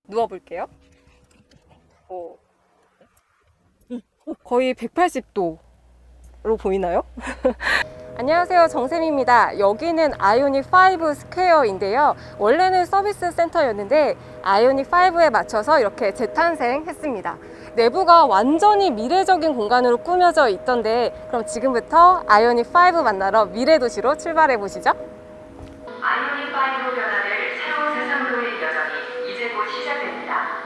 누워볼게요. 거의 180도로 보이나요? 안녕하세요, 정샘입니다. 여기는 아이오닉 5 스퀘어인데요. 원래는 서비스 센터였는데 아이오닉 5에 맞춰서 이렇게 재탄생했습니다. 내부가 완전히 미래적인 공간으로 꾸며져 있던데, 그럼 지금부터 아이오닉 5 만나러 미래 도시로 출발해 보시죠. 아이오닉 5로 변화될 새로운 세상으로의 여정이 이제 곧 시작됩니다.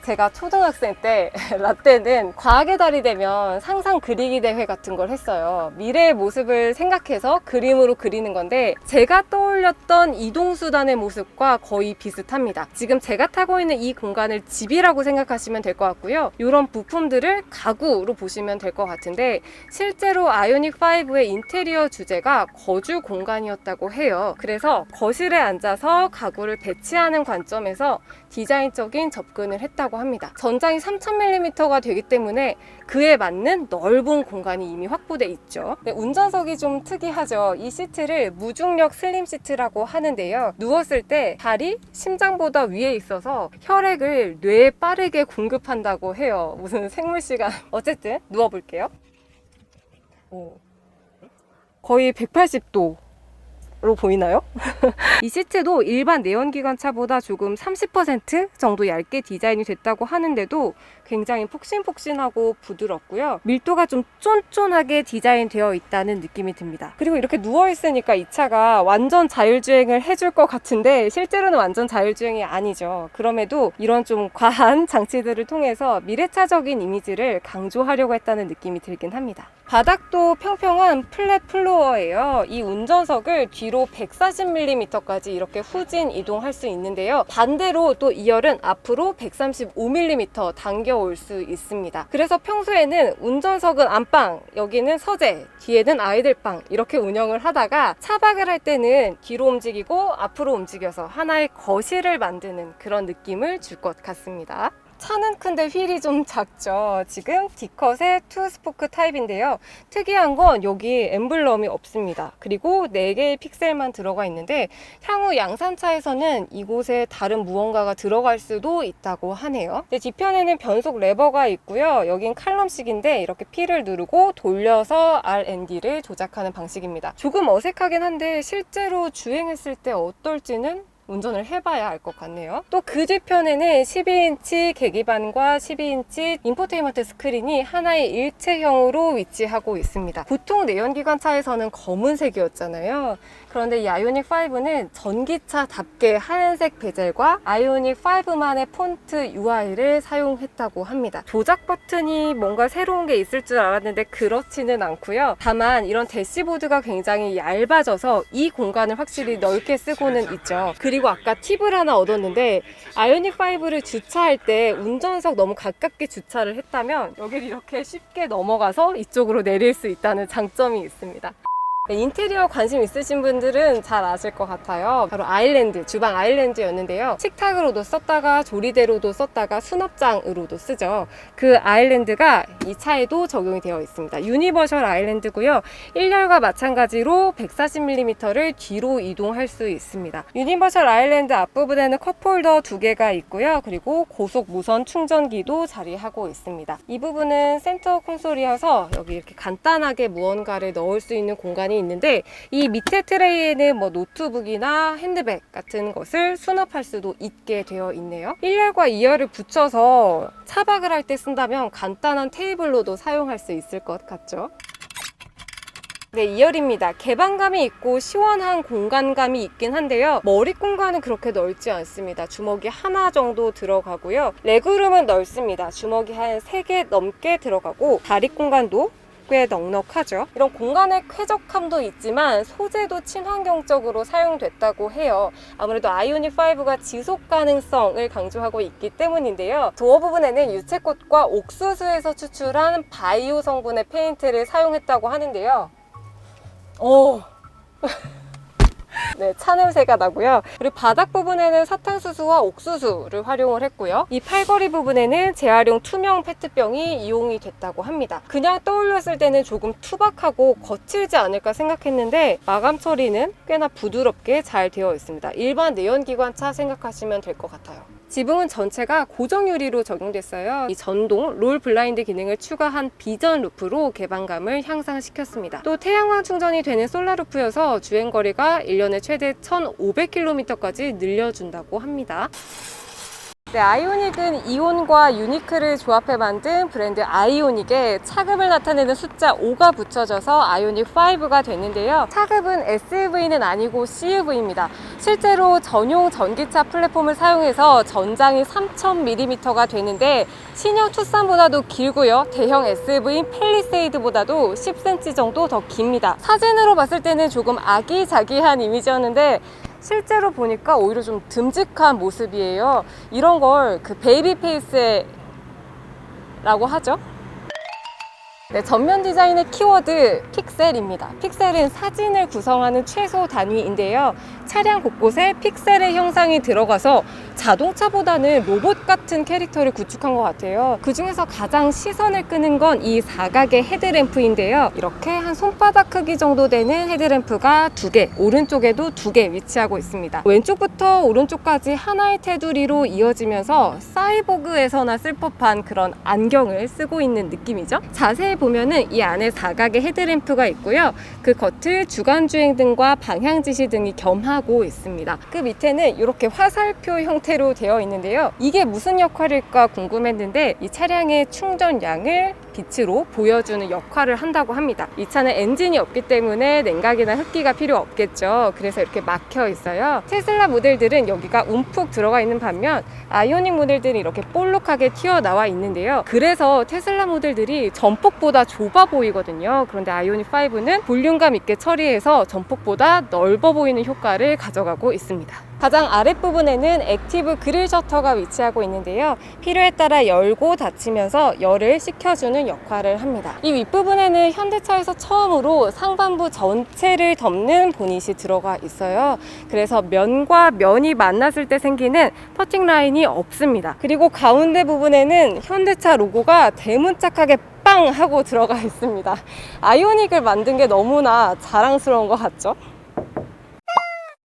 제가 초등학생 때 라떼는 과학의 달이 되면 상상 그리기 대회 같은 걸 했어요. 미래의 모습을 생각해서 그림으로 그리는 건데, 제가 떠올렸던 이동수단의 모습과 거의 비슷합니다. 지금 제가 타고 있는 이 공간을 집이라고 생각하시면 될 것 같고요. 이런 부품들을 가구로 보시면 될 것 같은데, 실제로 아이오닉 5의 인테리어 주제가 거주 공간이었다고 해요. 그래서 거실에 앉아서 가구를 배치하는 관점에서 디자인적인 접근을 했다고 합니다. 전장이 3000mm가 되기 때문에 그에 맞는 넓은 공간이 이미 확보돼 있죠. 운전석이 좀 특이하죠. 이 시트를 무중력 슬림 시트라고 하는데요. 누웠을 때 발이 심장보다 위에 있어서 혈액을 뇌에 빠르게 공급한다고 해요. 무슨 생물 시간. 어쨌든 누워볼게요. 거의 180도 로 보이나요? 이 시트도 일반 내연기관차보다 조금 30% 정도 얇게 디자인이 됐다고 하는데도 굉장히 폭신폭신하고 부드럽고요. 밀도가 좀 쫀쫀하게 디자인되어 있다는 느낌이 듭니다. 그리고 이렇게 누워있으니까 이 차가 완전 자율주행을 해줄 것 같은데, 실제로는 완전 자율주행이 아니죠. 그럼에도 이런 좀 과한 장치들을 통해서 미래차적인 이미지를 강조하려고 했다는 느낌이 들긴 합니다. 바닥도 평평한 플랫 플로어예요. 이 운전석을 뒤로 140mm까지 이렇게 후진 이동할 수 있는데요. 반대로 또 2열은 앞으로 135mm 당겨올 수 있습니다. 그래서 평소에는 운전석은 안방, 여기는 서재, 뒤에는 아이들 방, 이렇게 운영을 하다가 차박을 할 때는 뒤로 움직이고 앞으로 움직여서 하나의 거실을 만드는 그런 느낌을 줄 것 같습니다. 차는 큰데 휠이 좀 작죠. 지금 D컷의 투스포크 타입인데요. 특이한 건 여기 엠블럼이 없습니다. 그리고 4개의 픽셀만 들어가 있는데, 향후 양산차에서는 이곳에 다른 무언가가 들어갈 수도 있다고 하네요. 뒤편에는 변속 레버가 있고요. 여긴 칼럼식인데 이렇게 P를 누르고 돌려서 R&D를 조작하는 방식입니다. 조금 어색하긴 한데 실제로 주행했을 때 어떨지는 운전을 해봐야 알 것 같네요. 또 그 뒤편에는 12인치 계기판과 12인치 인포테인먼트 스크린이 하나의 일체형으로 위치하고 있습니다. 보통 내연기관차에서는 검은색이었잖아요. 그런데 이 아이오닉 5는 전기차답게 하얀색 베젤과 아이오닉 5만의 폰트 UI를 사용했다고 합니다. 조작 버튼이 뭔가 새로운 게 있을 줄 알았는데 그렇지는 않고요. 다만 이런 대시보드가 굉장히 얇아져서 이 공간을 확실히 넓게 쓰고는 있죠. 그리고 아까 팁을 하나 얻었는데, 아이오닉 5를 주차할 때 운전석 너무 가깝게 주차를 했다면 여기를 이렇게 쉽게 넘어가서 이쪽으로 내릴 수 있다는 장점이 있습니다. 인테리어 관심 있으신 분들은 잘 아실 것 같아요. 바로 아일랜드, 주방 아일랜드였는데요. 식탁으로도 썼다가 조리대로도 썼다가 수납장으로도 쓰죠. 그 아일랜드가 이 차에도 적용이 되어 있습니다. 유니버셜 아일랜드고요. 1열과 마찬가지로 140mm를 뒤로 이동할 수 있습니다. 유니버셜 아일랜드 앞부분에는 컵홀더 2개가 있고요. 그리고 고속 무선 충전기도 자리하고 있습니다. 이 부분은 센터 콘솔이어서 여기 이렇게 간단하게 무언가를 넣을 수 있는 공간이 있는데, 이 밑에 트레이에는 뭐 노트북이나 핸드백 같은 것을 수납할 수도 있게 되어 있네요. 1열과 2열을 붙여서 차박을 할 때 쓴다면 간단한 테이블로도 사용할 수 있을 것 같죠. 네, 2열입니다. 개방감이 있고 시원한 공간감이 있긴 한데요. 머리 공간은 그렇게 넓지 않습니다. 주먹이 하나 정도 들어가고요. 레그룸은 넓습니다. 주먹이 한 3개 넘게 들어가고, 다리 공간도 꽤 넉넉하죠. 이런 공간의 쾌적함도 있지만 소재도 친환경적으로 사용됐다고 해요. 아무래도 아이오닉 5가 지속 가능성을 강조하고 있기 때문인데요. 도어 부분에는 유채꽃과 옥수수에서 추출한 바이오 성분의 페인트를 사용했다고 하는데요. 네, 차 냄새가 나고요. 그리고 바닥 부분에는 사탕수수와 옥수수를 활용을 했고요. 이 팔걸이 부분에는 재활용 투명 페트병이 이용이 됐다고 합니다. 그냥 떠올렸을 때는 조금 투박하고 거칠지 않을까 생각했는데 마감 처리는 꽤나 부드럽게 잘 되어 있습니다. 일반 내연기관차 생각하시면 될 것 같아요. 지붕은 전체가 고정 유리로 적용됐어요. 이 전동 롤 블라인드 기능을 추가한 비전 루프로 개방감을 향상시켰습니다. 또 태양광 충전이 되는 솔라 루프여서 주행거리가 1년에 최대 1,500km까지 늘려준다고 합니다. 네, 아이오닉은 이온과 유니크를 조합해 만든 브랜드 아이오닉에 차급을 나타내는 숫자 5가 붙여져서 아이오닉 5가 됐는데요. 차급은 SUV는 아니고 CUV입니다. 실제로 전용 전기차 플랫폼을 사용해서 전장이 3000mm가 되는데 신형 투싼보다도 길고요. 대형 SUV인 팰리세이드보다도 10cm 정도 더 깁니다. 사진으로 봤을 때는 조금 아기자기한 이미지였는데 실제로 보니까 오히려 좀 듬직한 모습이에요. 이런 걸 그 베이비 페이스라고 하죠. 네, 전면 디자인의 키워드 픽셀입니다. 픽셀은 사진을 구성하는 최소 단위인데요. 차량 곳곳에 픽셀의 형상이 들어가서 자동차보다는 로봇 같은 캐릭터를 구축한 것 같아요. 그 중에서 가장 시선을 끄는 건 이 사각의 헤드램프인데요. 이렇게 한 손바닥 크기 정도 되는 헤드램프가 2개, 오른쪽에도 2개 위치하고 있습니다. 왼쪽부터 오른쪽까지 하나의 테두리로 이어지면서 사이보그에서나 쓸 법한 그런 안경을 쓰고 있는 느낌이죠. 자세히 보면은 이 안에 사각의 헤드램프가 있고요. 그 겉을 주간주행 등과 방향지시 등이 겸하고 있습니다. 그 밑에는 이렇게 화살표 형태로 되어 있는데요. 이게 무슨 역할일까 궁금했는데 이 차량의 충전량을 빛으로 보여주는 역할을 한다고 합니다. 이 차는 엔진이 없기 때문에 냉각이나 흡기가 필요 없겠죠. 그래서 이렇게 막혀 있어요. 테슬라 모델들은 여기가 움푹 들어가 있는 반면 아이오닉 모델들은 이렇게 볼록하게 튀어나와 있는데요. 그래서 테슬라 모델들이 전폭보다 좁아 보이거든요. 그런데 아이오닉 5는 볼륨감 있게 처리해서 전폭보다 넓어 보이는 효과를 가져가고 있습니다. 가장 아랫부분에는 액티브 그릴 셔터가 위치하고 있는데요. 필요에 따라 열고 닫히면서 열을 식혀주는 역할을 합니다. 이 윗부분에는 현대차에서 처음으로 상반부 전체를 덮는 보닛이 들어가 있어요. 그래서 면과 면이 만났을 때 생기는 퍼팅 라인이 없습니다. 그리고 가운데 부분에는 현대차 로고가 대문짝하게 빵 하고 들어가 있습니다. 아이오닉을 만든 게 너무나 자랑스러운 것 같죠?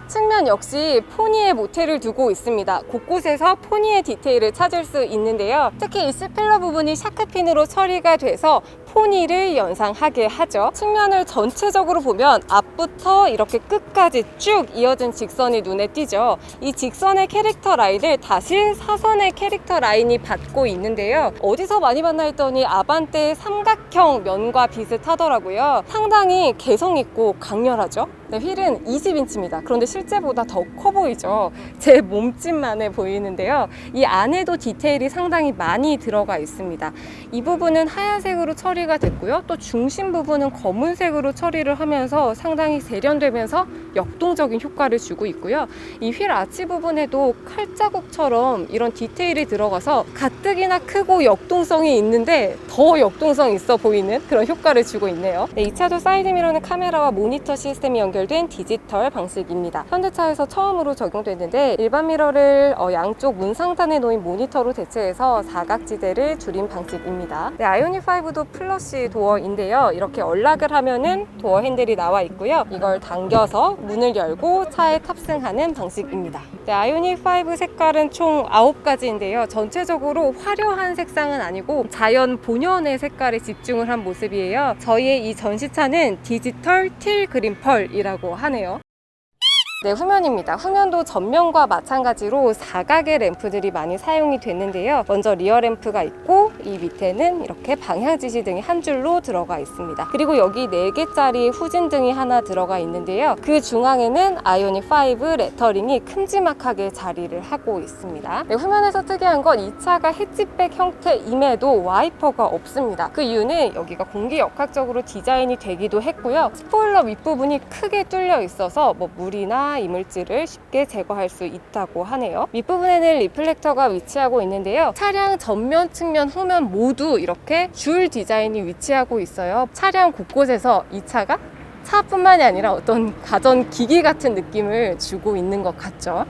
측면 역시 포니의 모태를 두고 있습니다. 곳곳에서 포니의 디테일을 찾을 수 있는데요. 특히 이 스필러 부분이 샤크핀으로 처리가 돼서 포니를 연상하게 하죠. 측면을 전체적으로 보면 앞부터 이렇게 끝까지 쭉 이어진 직선이 눈에 띄죠. 이 직선의 캐릭터 라인을 다시 사선의 캐릭터 라인이 받고 있는데요. 어디서 많이 봤나 했더니 아반떼의 삼각형 면과 비슷하더라고요. 상당히 개성 있고 강렬하죠. 네, 휠은 20인치입니다. 그런데 실제보다 더 커 보이죠. 제 몸집만해 보이는데요. 이 안에도 디테일이 상당히 많이 들어가 있습니다. 이 부분은 하얀색으로 처리가 됐고요. 또 중심 부분은 검은색으로 처리를 하면서 상당히 세련되면서 역동적인 효과를 주고 있고요. 이 휠 아치 부분에도 칼자국처럼 이런 디테일이 들어가서 가뜩이나 크고 역동성이 있는데 더 역동성 있어 보이는 그런 효과를 주고 있네요. 네, 이 차도 사이드미러는 카메라와 모니터 시스템이 연결된 디지털 방식입니다. 현대차에서 처음으로 적용됐는데 일반 미러를 양쪽 문 상단에 놓인 모니터로 대체해서 사각지대를 줄인 방식입니다. 네, 아이오닉 5도 플러시 도어인데요. 이렇게 연락을 하면은 도어 핸들이 나와 있고요. 이걸 당겨서 문을 열고 차에 탑승하는 방식입니다. 네, 아이오닉 5 색깔은 총 9가지인데요. 전체적으로 화려한 색상은 아니고 자연 본연의 색깔에 집중을 한 모습이에요. 저희의 이 전시차는 디지털 틸 그린 펄이라고 하네요. 네, 후면입니다. 후면도 전면과 마찬가지로 사각의 램프들이 많이 사용이 됐는데요. 먼저 리어 램프가 있고 이 밑에는 이렇게 방향 지시 등이 한 줄로 들어가 있습니다. 그리고 여기 4개짜리 후진등이 하나 들어가 있는데요. 그 중앙에는 아이오닉 5 레터링이 큼지막하게 자리를 하고 있습니다. 네, 후면에서 특이한 건 이 차가 해치백 형태임에도 와이퍼가 없습니다. 그 이유는 여기가 공기역학적으로 디자인이 되기도 했고요. 스포일러 윗부분이 크게 뚫려 있어서 물이나 이물질을 쉽게 제거할 수 있다고 하네요. 밑부분에는 리플렉터가 위치하고 있는데요. 차량 전면, 측면, 후면 모두 이렇게 줄 디자인이 위치하고 있어요. 차량 곳곳에서 이 차가 차뿐만이 아니라 어떤 가전기기 같은 느낌을 주고 있는 것 같죠.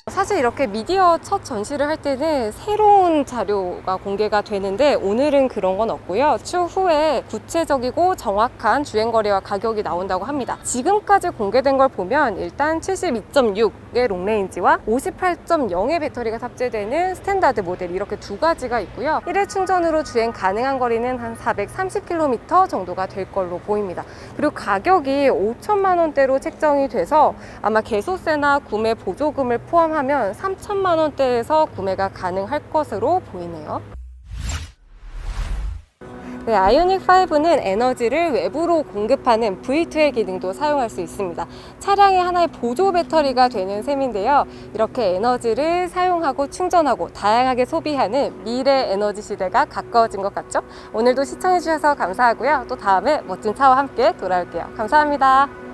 사실 이렇게 미디어 첫 전시를 할 때는 새로운 자료가 공개가 되는데 오늘은 그런 건 없고요. 추후에 구체적이고 정확한 주행거리와 가격이 나온다고 합니다. 지금까지 공개된 걸 보면 일단 72.6의 롱레인지와 58.0의 배터리가 탑재되는 스탠다드 모델 이렇게 두 가지가 있고요. 1회 충전으로 주행 가능한 거리는 한 430km 정도가 될 걸로 보입니다. 그리고 가격이 5천만 원대로 책정이 돼서 아마 개소세나 구매 보조금을 포함하면 3천만 원대에서 구매가 가능할 것으로 보이네요. 네, 아이오닉 5는 에너지를 외부로 공급하는 V2의 기능도 사용할 수 있습니다. 차량의 하나의 보조 배터리가 되는 셈인데요. 이렇게 에너지를 사용하고 충전하고 다양하게 소비하는 미래 에너지 시대가 가까워진 것 같죠? 오늘도 시청해주셔서 감사하고요. 또 다음에 멋진 차와 함께 돌아올게요. 감사합니다.